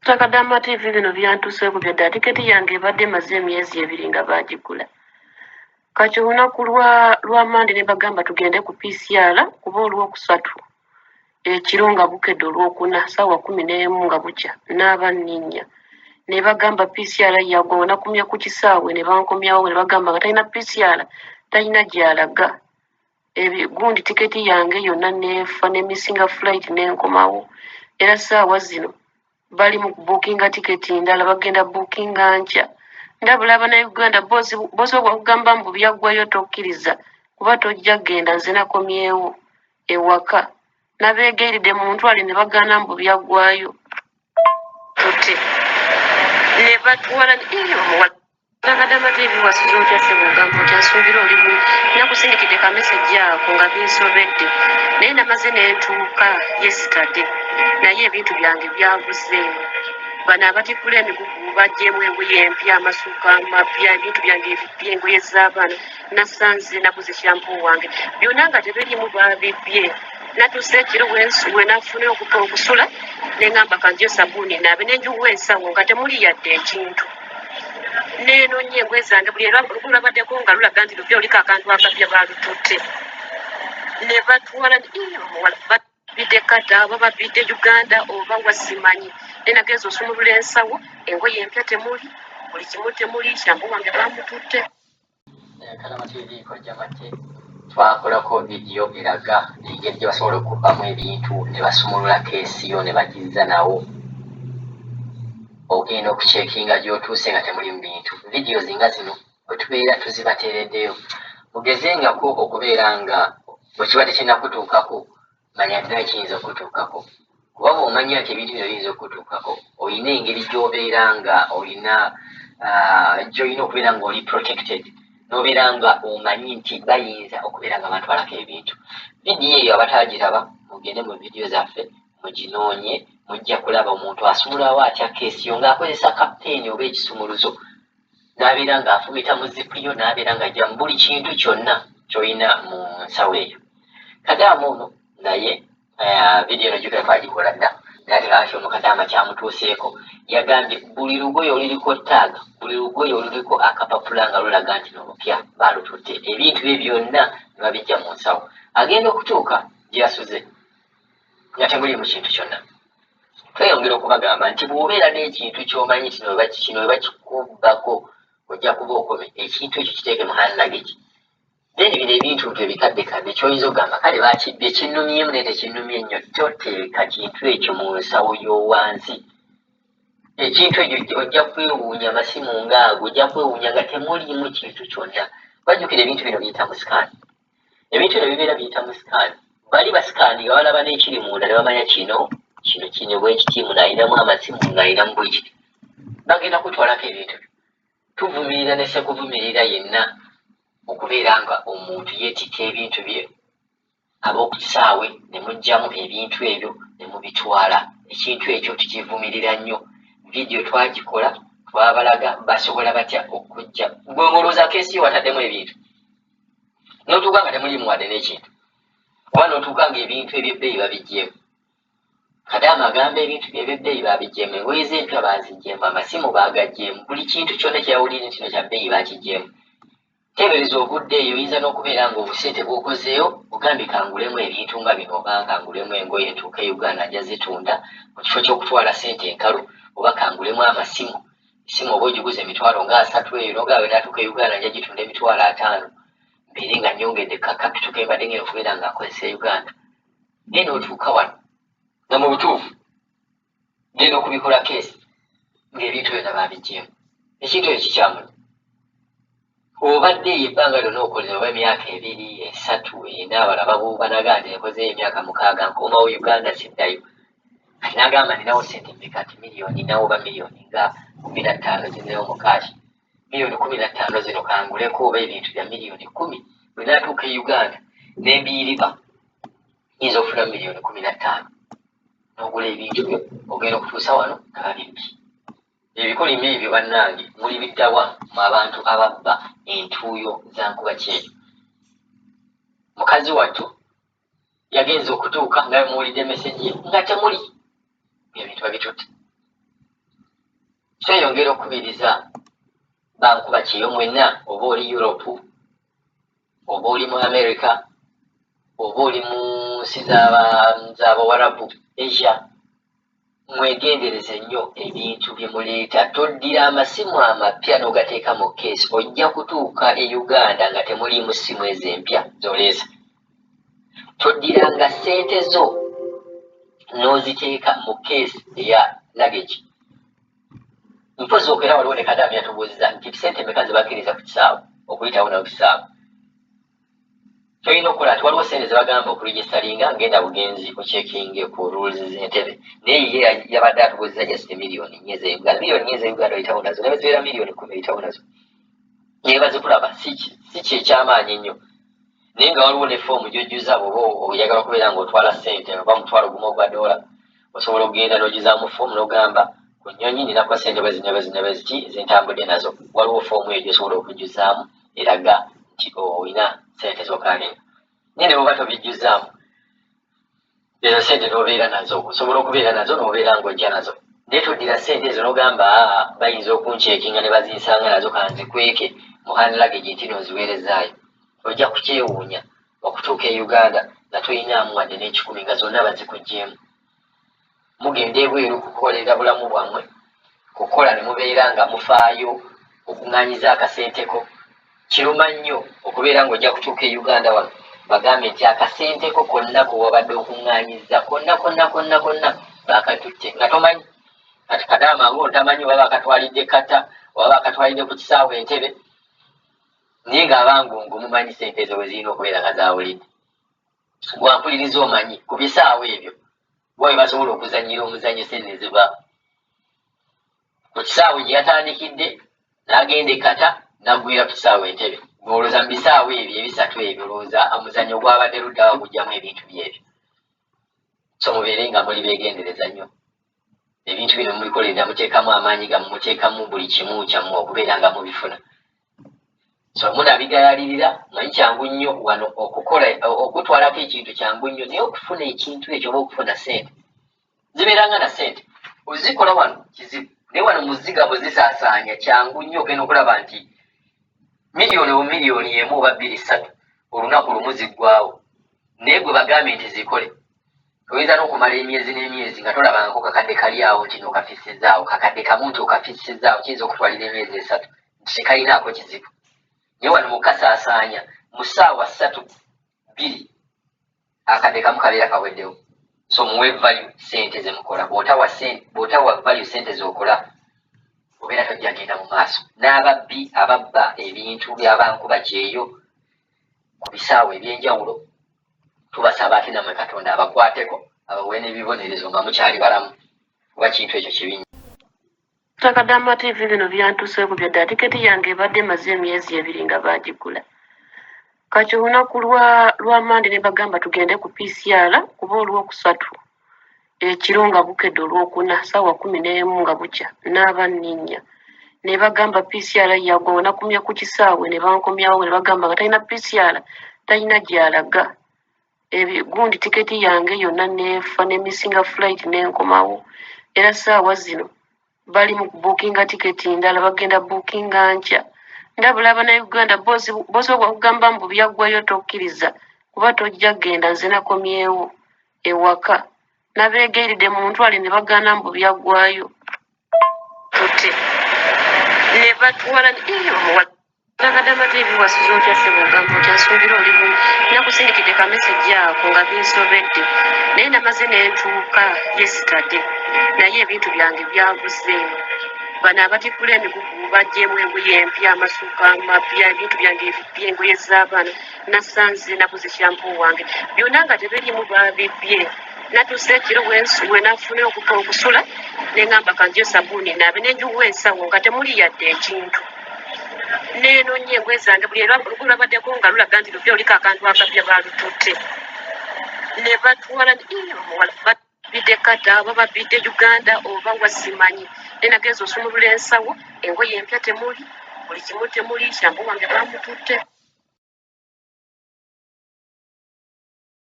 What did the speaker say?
Takadama TV bino byantuseeko byadda tiketi yange ebadde emaze emyezi 2 nga baagigula. Kati olunaku lwa Mande ne bagamba tugende ku PCR kuba olwokusatu ekiro nga bukedde olwokuna ssaawa 11 nga bukya n'aba nninnya. Ne bagamba PCR yagwa nakumye ku kisaawe ne bankomyawo ne bagamba nga talina PCR talina gy'alaga. Gundi tiketi yange yonna neefa ne missinga flight n'enkomawo. Era ssaawa zino bali mu bookinga tiketi ndala bagenda bookinga nkya. Ndabula Abannayuganda boozi bwakugamba mbu byaggwayo tokkiriza kuba tojja genda nze nakomyewo ewaka. Nabeegeeridde mu ntwale ne bagaana mbu byaggwayo. Tutte ne batwala Nakadama TV wasuze otya Ssebugamba otya nsuubira oli bulungi. Nakusindikidde ka message ako nga binsobedde naye namaze ne ntuuka yesterday naye ebintu byange byaguze. Bano abatikula emigugu bagyemu engoye empya amasuuka amapya ebintu byange ebipya engoye z'abaana nasanze naguze shampoo wange byonna nga tebirimu baabibye. Natuuse ekiro we nafuna okusula ne ngamba kanjyo sabbuuni naabe ne njuwa ensawo nga temuli yadde ekintu. Neenoonya engoye zange buli lulabaddeko nga lulaga nti lupya oliko akantu akapya baalututte. Ne batwala omuwala babidde Kata oba babidde Uganda oba wasimanyi. Ne nagenza osumulula ensawo engoye empya temuli buli kimu temuli shampoo wange baamututte. Kadama TV kojja mate twakolako vidiyo eraga engeri gye basobola okubbamu ebintu ne basumulula keesi yo ne bagizza nawo. Ogenda okucekinga gy'otuuse nga temuli mu bintu. Vidiyo zinga zino bwe tubeera tuzibateereddeyo mugezengako okubeera nga bwe kiba tekinnakutuukako manya nti nawe kiyinza okutuukako. Kuba bw'omanya nti ebintu bino biyinza okutuukako olina engeri gy'obeera nga gy'olina okubeera ng'oli protected n'obeera nga omanyi nti bayinza okubeera nga batwalako ebintu. Vidiyo eyo abatagiraba mugende mu vidiyo zaffe muginoonye mujja kulaba omuntu asumulawo atya keesi yo ng'akozesa kapiteeni oba ekisumuluzo n'abeera ng'afumita mu zipu yo n'abeera ng'ajja mu buli kintu kyonna ky'olina mu nsawo eyo. Kadaamu ono naye vidiyo eno gyokera twagikola dda naye ate ono Kadaama kyamutuuseeko yagambye buli lugoye oluriko ttaaga buli lugoye oluriko akapapula nga lulaga nti n'olupya baalututte ebintu bye byonna ne babijja mu nsawo. Agenda okutuuka gye yasuze nga temuli mu kintu kyonna. Tweyongera okubagamba nti bw'obeera n'ekintu ky'omanyi kino we bakikubbako ojja kuba okome ekintu ekyo kiteeke mu hand luggage. Then bino ebintu ebikaddekadde ky'oyinza okugamba kale baakibbye kinnumyemu naye tekinnumye nnyo toteeka kintu ekyo mu nsawo y'owansi. Ekintu ekyo ojja kwewuunya amasimu ng'ago ojja kwewuunya nga temuliimu kintu kyonna. Bajjukira ebintu bino biyita mu sikaani. Ebintu bino bibeera biyita mu sikaani. Bali basikaani nga balaba n'ekiri munda ne bamanya kino bwe kiti muno ayinamu amasimu ng'ayinamu bwe kiti. Bagenda kutwalako ebintu byo. Tuvumirira ne sekuvumirira yenna okubeera nga omuntu yeetikka ebintu bye ab'okukisaawe ne muggyamu ebintu ebyo ne mubitwala. Ekintu ekyo tukivumirira nnyo. Vidiyo twagikola twabalaga basobola batya okujja. Gwe ng'olowooza keesi yo wataddemu ebintu n'otuuka nga temulimu wadde n'ekintu oba n'otuuka ng'ebintu eby'ebbeeyi babiggyemu. Kadaama agamba ebintu by'ebyebbeeyi babiggyemu engoye z'empya baaziggyemu amasimu baagaggyemu buli kintu kyonna kyeyawulira nti kino kya bbeeyi baakiggyemu. Teebereza obudde eyo oyinza n'okubeera ng'obusente bw'okozeeyo ogambye kangulemu ebintu nga bino oba kangulemu engoye ntuuka e Uganda ajja zitunda mu kifo ky'okutwala ssente enkalu oba kangulemu amasimu esimu oba ogiguze emitwalo nga 3 eyo n'ogaba bw'enaatuuka e Uganda ajja gitunda emitwalo 5 mbeere nga nnyongedde kakapito ke mbadde ngenda okubeera ng'akozesa e Uganda. Naye n'otuuka wano nga mu butuufu genda okubikola keesi ng'ebintu byonna baabiggyemu. Ekintu ekyo kikyamunye. Obadde ebbanga lyonna okoze oba emyaka 2, 3, 4 abalala banaga nti ekozeeyo emyaka 6 nkomawo Uganda siddayo. Kati n'agamba ninawo ssente mmeka nti miliyoni nawo oba miliyoni nga 15 zineewo mu kaashi. Miliyoni 15 zino kanguleko oba ebintu bya miliyoni 10 bwe naatuuka e Uganda n'embiyiriba yinza okufuna miliyoni 15 n'ogula ebintu byo ogenda okutuusa wano nga babibbye. Ebikolimo ebyo bannange muli biddawa mu abantu ababba entuuyo za nkuba kyeyo. Mukazi wattu yagenza okutuuka nga muwulidde meseji ye nga temuli ebintu babitutte. tweyongera okubiriza bankuba kiyo mwenna oba oli Europe oba oli mu America oba oli mu nsi z'Abawarabu Asia mwegendereze nnyo ebintu bye muleeta toddira amasimu amapya n'ogateeka mu keesi ojja kutuuka e Uganda nga temuliimu ssimu ezo empya zoleeza toddiranga ssente zo n'oziteeka mu keesi eya luggage mpozi okwera waliwo ne Kadamu yatubuuziza nti ssente meka zibakkiriza ku kisaawe okuyitawo nawo kisaawe tolina okukola nti waliwo ssente zebagamba okuregistaringa ngenda bugenzi okyekinge ku rules z'entebe naye ye yabadde atubuuziza just miliyoni nnya ez'Uganda miliyoni nnya ez'Uganda oyitawo nazo naye zibeera miliyoni 10 oyitawo nazo naye bazikulaba si kyekyamaanyi ennyo naye nga waliwo ne foomu gy'ojjuza bwoba oyagala okubeera ng'otwala ssente oba mutwalo gumu ogwa dola osobola okugenda n'ojjuzaamu foomu n'ogamba ku nnyonyi ninakuba ssente bweziki zentambudde nazo waliwo foomu eyo gy'osobola okujjuzaamu eraga nti oyina ssente z'okaalenga naye ne bwoba tobijjuzaamu ezo ssente n'obeera nazo osobola okubeera nazo n'obeera ng'ojja nazo naye toddira ssente ezo n'ogamba bayinza okunceekinga ne bazinsanga nazo kanzikweke mu hand luggage nti n'oziweerezaayo ojja kukyewuunya okutuuka e Uganda nga toyinaamu wadde n'ekikumi nga zonna bazikuggyeemu mugenda ebweru kukolera bulamu bwammwe kukola ne mubeera nga mufaayo okuŋŋaanyiza akasenteko kiruma nnyo okubeera ng'ojja kutuuka e Uganda wano bagambe nti akasenteko konna kwe wabadde okuŋŋaanyiza konna baakatutte nga tomanyi kati Kadaama ng'ontamanyi oba baakatwalidde kata oba baakatwalidde ku kisaawe Entebbe naye ng'abangungu mumanyi ssente ezo bwe zirina okubeera nga zaawulidde bwampuliriza omanyi ku bisaawe ebyo bwe basobola okuzanyira omuzannyo ssente ziba ku kisaawe gye yatandikidde n'agenda ekata n'aggwira ku kisaawe Entebbe ng'olowooza mu bisaawe ebyo ebisatu ebyo olowooza omuzannyo gwabadde luddawa gujjamu ebintu byebyo so mubeere nga muli beegendereza nnyo ebintu bino mubikolerera muteekamu amaanyi gammwe muteekamu buli kimu kyammwe okubeera nga mubifuna so munabigayalirira manyi kyangu nnyo wano okukola okutwalako ekintu kyangu nnyo naye okufuna ekintu ekyo oba okufuna ssente zibeeranga na ssente ozikola wano kizibu naye wano muziga bwe zisaasaanya kyangu nnyo ogenda okulaba nti miliyoni oba miliyoni emu oba 2-3 olunaku lumu ziggwawo naye gwe bagambye nti zikole oyinza n'okumala emyezi n'emyezi nga tolabangako kakadde kali awo nti n'okafissizaawo kakadde kamu nti okafissizaawo kiyinza okutwalira emyezi 3 nti tekalinaako kizibu naye wano mukasaasaanya mu ssaawa 3-2 akadde kamu kabeera kaweddewo so muwe value ssente zemukola bw'otawa value ssente z'okola obeera tojja genda mu maaso n'ababbi ababba ebintu by'abankuba kyeyo ku bisaawe ebyenjawulo tubasaba ate namwe Katonda abakwateko abawe n'ebibonerezo nga mukyali balamu kuba kintu ekyo kibi Kadaama TV bino byantuseeko byadde tiketi yange ebadde maze emyezi 2 nga baagigula kati olunaku lwa Mande ne bagamba tugende ku PCR kuba olwokusatu ekiro nga bukedde olwokuna ssaawa 11 nga bukya n'aba nninnya ne bagamba PCR yagwa nakumye ku kisaawe ne bankomyawo ne bagamba nga talina PCR talina gy'alaga gundi tiketi yange yonna neefa ne missinga flight n'enkomawo era ssaawa zino bali mu kubuukinga tiketi ndala bagenda buukinga nkya ndabula Abannayuganda boozi okugamba mbu byaggwayo tokkiriza kuba tojja genda nze nakomyewo ewaka nabeegeeridde mu ntwale ne bagaana mbu byaggwayo tutte ne batwala Kadaama TV wasiza otya sebogamba otya nsuubira oli bulungi nakusindikidde kamesejji ako nga binsobedde naye namaze nentuuka yesterday naye ebintu byange byabuze bano abatikula emigugu baggyemu engoye empya amasuuka amapya ebintu byange ebipya engoye z'abaana nasanze nabuze shampo wange byonna nga tebirimu babibbye natuuse ekiro wenafune okusula neŋŋamba kanjyo sabuuni naabe nenjuwa ensawo nga temuli yadde ekintu neenoonya engoye zange buli lulabaddeko nga lulaga nti lupya oliko akantu akapya baalututte ne batwala babidde kata oba babidde Uganda oba wasimanyi naye nagenza osumulula ensawo engoye empya temuli buli kimu temuli shampo wange baamututte